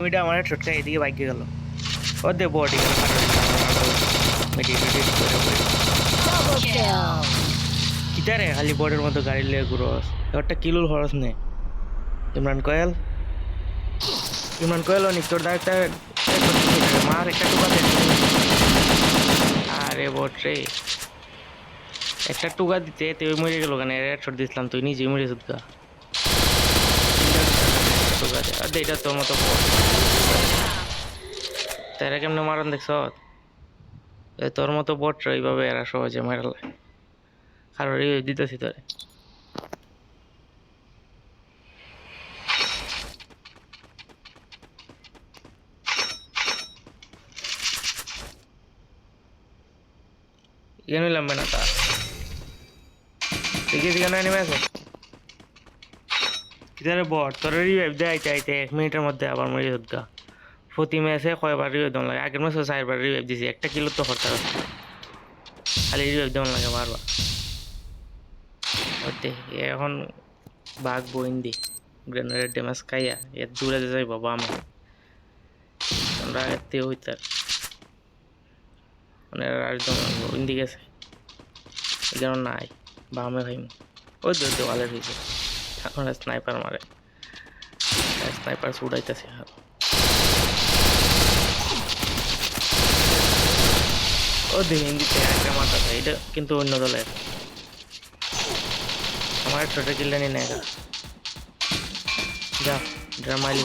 ওইটা আমার ছোটকা এদিকে বাইকে গেল ওদের বডি কিতারে খালি বডির মতো গাড়ি লিয়ে ঘুরস একটা কিলুর খরচ নে ইমরান কোয়েল অনেক তোর দায়িত্ব মার একটা টুকা দে আরে বট রে একটা টুকা দিতে তুই মরে গেল কেন হেডশট দিছিলাম তুই নিজেই মরে সুদকা টুকা দে আর এটা তোর মতো বট তারা কেমনে মারান দেখছ তোর মতো বট এইভাবে এরা সহজে মারালে কারোর দিতেছি তোরে এখানে লম্বে না তা দেখি এখানে নেমে আছে কিতারে বট তোর রিভাইভ দে আইতে আইতে 1 মিনিটের মধ্যে আবার মরে যদ্গা প্রতি ম্যাচে কয়বার রিভাইভ দেওয়া লাগে আগের ম্যাচে 4বার রিভাইভ দিছি একটা কিলো তো খরচা হচ্ছে খালি রিভাইভ দেওয়া লাগে বারবার ওতে এখন বাঘ বইন্দি গ্রেনেডের ড্যামেজ খাইয়া এর দূরে যাই বাবা আমি আমরা এতে হইতার মানে একদম বইন্দি গেছে যেন নাই বামে খাইম ওই দেওয়ালের হয়েছে এখন স্নাইপার মারে স্নাইপার ছুটাইতেছে ও হিন্দিতে একটা মাথা এটা কিন্তু অন্য দলের আমার ছোট কিল্লানি নেই যা ড্রামাইলি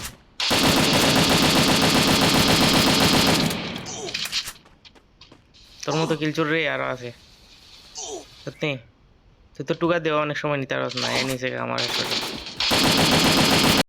তোর মতো কিলচোর রে আরো আছে সত্যি তুই তো টুকা দেওয়া অনেক সময় নিতে পারস না এ নিচে আমার